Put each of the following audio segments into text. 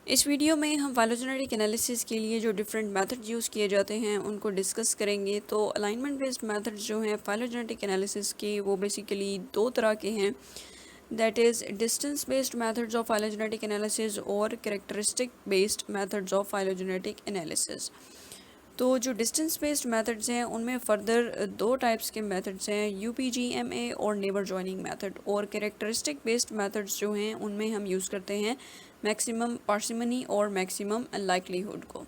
इस वीडियो में हम फाइलोजेनेटिक एनालिसिस के लिए जो डिफरेंट मेथड्स यूज़ किए जाते हैं उनको डिस्कस करेंगे। तो अलाइनमेंट बेस्ड मेथड्स जो हैं फाइलोजेनेटिक एनालिसिस के, वो बेसिकली दो तरह के हैं। That is distance based methods of phylogenetic analysis और characteristic based methods of phylogenetic analysis. तो जो डिस्टेंस बेस्ड मेथड्स हैं उनमें फ़र्दर दो टाइप्स के मेथड्स हैं, UPGMA और नेबर जॉइनिंग मेथड। और कैरेक्टरिस्टिक बेस्ड मेथड्स जो हैं उनमें हम यूज़ करते हैं मैक्सिमम पार्सिमनी और मैक्सिमम लाइक्लीहुड को।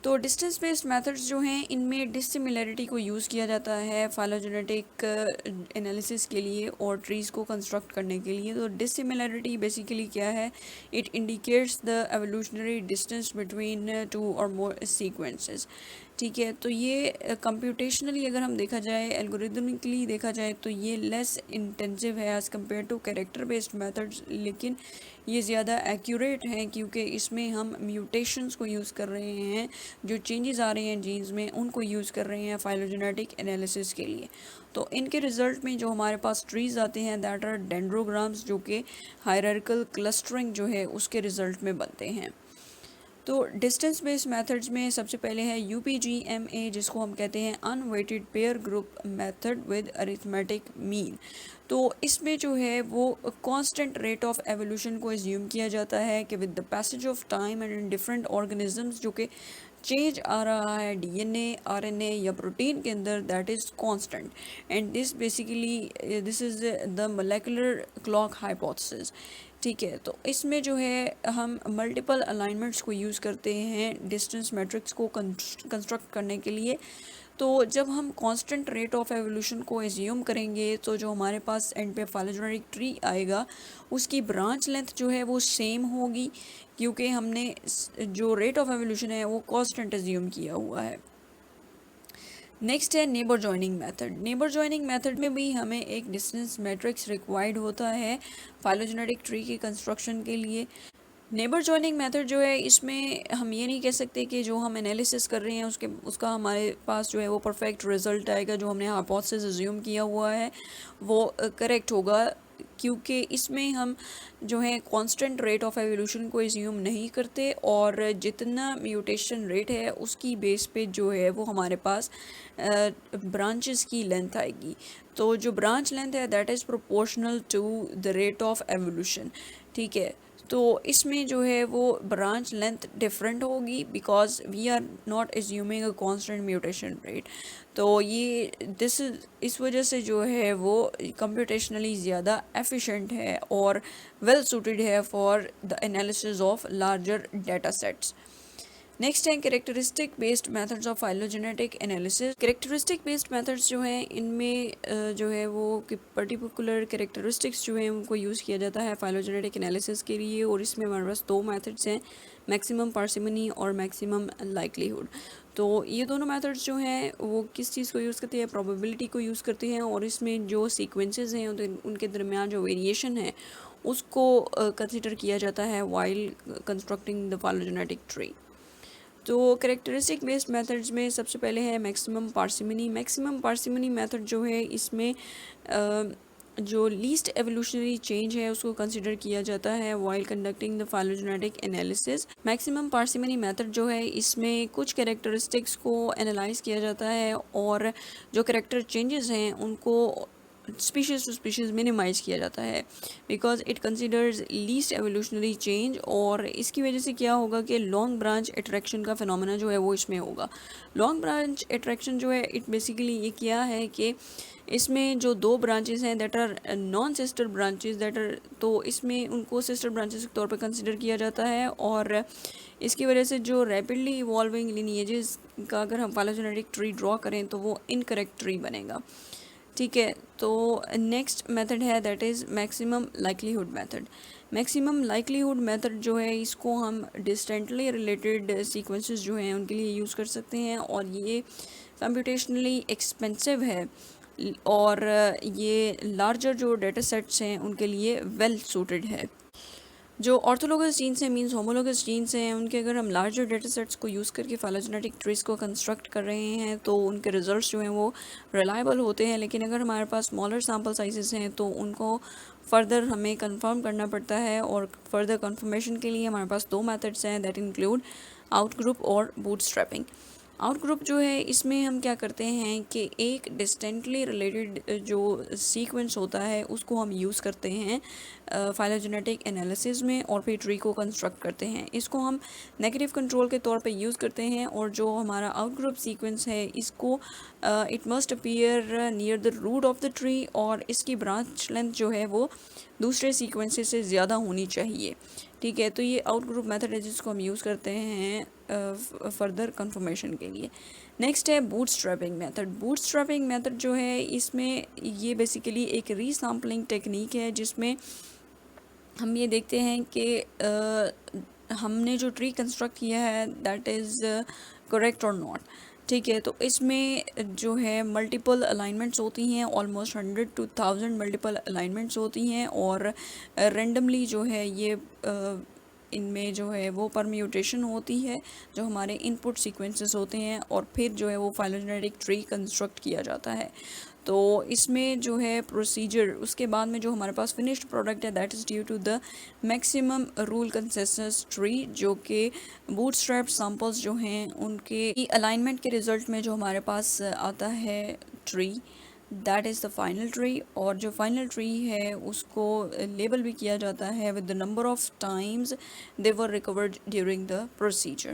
तो डिस्टेंस बेस्ड मेथड्स जो हैं इनमें डिसिमिलरिटी को यूज़ किया जाता है फाइलोजेनेटिक एनालिसिस के लिए और ट्रीज़ को कंस्ट्रक्ट करने के लिए। तो डिसिमिलरिटी बेसिकली क्या है? It indicates the evolutionary distance between two और मोर सीक्वेंसेस। ठीक है, तो ये कंप्यूटेशनली अगर हम देखा जाए, एल्गोरिदमिकली देखा जाए, तो ये लेस इंटेंसिव है as compare to character based methods, लेकिन ये ज़्यादा एक्यूरेट हैं क्योंकि इसमें हम म्यूटेशंस को यूज़ कर रहे हैं, जो चेंजेस आ रहे हैं जीन्स में उनको यूज़ कर रहे हैं फाइलोजेनेटिक एनालिसिस के लिए। तो इनके रिज़ल्ट में जो हमारे पास ट्रीज़ आते हैं दैट आर डेंड्रोग्राम्स, जो कि हायरार्किकल क्लस्टरिंग जो है उसके रिज़ल्ट में बनते हैं। तो डिस्टेंस बेस्ड मेथड्स में सबसे पहले है UPGMA, जिसको हम कहते हैं unweighted pair group method with arithmetic mean. तो इसमें जो है वो कांस्टेंट रेट ऑफ एवोल्यूशन को एज्यूम किया जाता है कि with the passage of time and in different organisms जो कि चेंज आ रहा है DNA, RNA या प्रोटीन के अंदर, that is constant. And this basically this is the molecular clock hypothesis. ठीक है, तो इसमें जो है हम मल्टीपल अलाइनमेंट्स को यूज़ करते हैं डिस्टेंस मैट्रिक्स को कंस्ट्रक्ट करने के लिए। तो जब हम कांस्टेंट रेट ऑफ एवोल्यूशन को एज्यूम करेंगे तो जो हमारे पास एंड पे फाइलोजेनेटिक ट्री आएगा उसकी ब्रांच लेंथ जो है वो सेम होगी, क्योंकि हमने जो रेट ऑफ एवोल्यूशन है वो कांस्टेंट एज्यूम किया हुआ है। नेक्स्ट है neighbour joining method. Neighbour joining method में भी हमें एक डिस्टेंस मैट्रिक्स रिक्वायर्ड होता है फाइलोजेनेटिक ट्री की कंस्ट्रक्शन के लिए। नेबर जॉइनिंग मेथड जो है इसमें हम ये नहीं कह सकते कि जो हम एनालिसिस कर रहे हैं उसका हमारे पास जो है वो परफेक्ट रिजल्ट आएगा, जो हमने हाइपोथेसिस अज्यूम किया हुआ है वो करेक्ट होगा, क्योंकि इसमें हम जो है कांस्टेंट रेट ऑफ एवोल्यूशन को एज्यूम नहीं करते और जितना म्यूटेशन रेट है उसकी बेस पे जो है वो हमारे पास ब्रांचेस की लेंथ आएगी। तो जो ब्रांच लेंथ है that is proportional to the rate of evolution. ठीक है, तो इसमें जो है वो ब्रांच लेंथ डिफरेंट होगी because we are not assuming a constant mutation rate. तो ये इस वजह से जो है वो कंप्यूटेशनली ज़्यादा एफिशिएंट है और वेल सूटेड है for the analysis of larger data sets. Next है characteristic based methods of phylogenetic analysis. Characteristic based methods जो हैं इनमें जो है वो पर्टिकुलर कैरेक्टरिस्टिक्स जो हैं उनको यूज़ किया जाता है फाइलोजेनेटिक एनालिसिस के लिए, और इसमें हमारे पास दो मेथड्स हैं, मैक्सिमम पार्सिमनी और मैक्सिमम लाइक्लीहुड। तो ये दोनों मेथड्स जो हैं वो किस चीज़ को यूज़ करते हैं? प्रोबेबिलिटी को यूज़ करते हैं, और इसमें जो सीक्वेंसेस हैं उनके दरमियान जो वेरिएशन है उसको कंसिडर किया जाता है while constructing the phylogenetic tree. तो कैरेक्टरिस्टिक बेस्ड मेथड्स में सबसे पहले है maximum parsimony. Maximum parsimony method जो है इसमें जो लीस्ट एवोल्यूशनरी चेंज है उसको कंसिडर किया जाता है while conducting the phylogenetic analysis. Maximum parsimony method जो है इसमें कुछ कैरेक्टरिस्टिक्स को एनालाइज किया जाता है और जो कैरेक्टर चेंजेस हैं उनको स्पीशीज़ टू स्पीशीज़ मिनिमाइज़ किया जाता है because it considers least evolutionary change. और इसकी वजह से क्या होगा कि लॉन्ग ब्रांच अट्रैक्शन का फिनोमेना जो है वो इसमें होगा। लॉन्ग ब्रांच अट्रैक्शन जो है इट बेसिकली ये क्या है कि इसमें जो दो ब्रांचेस हैं that are non sister branches that are, तो इसमें उनको सिस्टर ब्रांचेस के तौर पे कंसिडर किया जाता है, और इसकी वजह से जो रैपिडली इवॉल्विंग लिनिएजेस का अगर हम फाइलोजेनेटिक ट्री ड्रॉ करें तो वो इनकरेक्ट ट्री बनेगा। ठीक है, तो नेक्स्ट मेथड है that is maximum likelihood method. Maximum likelihood method जो है इसको हम डिस्टेंटली रिलेटेड सीक्वेंसेस जो हैं उनके लिए यूज़ कर सकते हैं, और ये कंप्यूटेशनली एक्सपेंसिव है और ये लार्जर जो डेटा सेट्स हैं उनके लिए वेल सूटेड है। जो ऑर्थोलोगस जीन्स हैं मींस होमोलोगस जीन्स हैं, उनके अगर हम लार्जर डेटा सेट्स को यूज़ करके फाइलोजेनेटिक ट्रीज को कंस्ट्रक्ट कर रहे हैं तो उनके रिजल्ट्स जो हैं वो रिलायबल होते हैं। लेकिन अगर हमारे पास स्मॉलर सैम्पल साइजेस हैं तो उनको फर्दर हमें कंफर्म करना पड़ता है, और फर्दर कंफर्मेशन के लिए हमारे पास दो मेथड्स हैं, दैट इंक्लूड आउट ग्रुप और बूटस्ट्रैपिंग। आउट ग्रुप जो है इसमें हम क्या करते हैं कि एक डिस्टेंटली रिलेटेड जो सीक्वेंस होता है उसको हम यूज़ करते हैं फाइलोजेनेटिक एनालिसिस में, और फिर ट्री को कंस्ट्रक्ट करते हैं। इसको हम नेगेटिव कंट्रोल के तौर पे यूज़ करते हैं, और जो हमारा आउट ग्रुप सीक्वेंस है इसको it must appear near the root of the tree, और इसकी ब्रांच लेंथ जो है वो दूसरे सीक्वेंसेस से ज़्यादा होनी चाहिए। ठीक है, तो ये आउट ग्रुप मेथड है जिसको हम यूज़ करते हैं फर्दर कंफर्मेशन के लिए। नेक्स्ट है बूटस्ट्रैपिंग मेथड। बूटस्ट्रैपिंग मेथड जो है इसमें ये बेसिकली एक रीसैम्पलिंग टेक्निक है, जिसमें हम ये देखते हैं कि हमने जो ट्री कंस्ट्रक्ट किया है दैट इज़ करेक्ट और नॉट। ठीक है, तो इसमें जो है मल्टीपल अलाइनमेंट्स होती हैं, ऑलमोस्ट 100 to 1000 मल्टीपल अलाइनमेंट्स होती हैं, और रेंडमली जो है ये इनमें जो है वो परम्यूटेशन होती है जो हमारे इनपुट सीक्वेंसेस होते हैं, और फिर जो है वो फाइलोजेनेटिक ट्री कंस्ट्रक्ट किया जाता है। तो इसमें जो है प्रोसीजर उसके बाद में जो हमारे पास फिनिश्ड प्रोडक्ट है that is due to the maximum rule consensus tree, जो कि बूटस्ट्रैप सैंपल्स जो हैं उनके अलाइनमेंट के रिज़ल्ट में जो हमारे पास आता है tree, that is the final tree. और जो फाइनल ट्री है उसको लेबल भी किया जाता है with the number of times they were recovered during the procedure.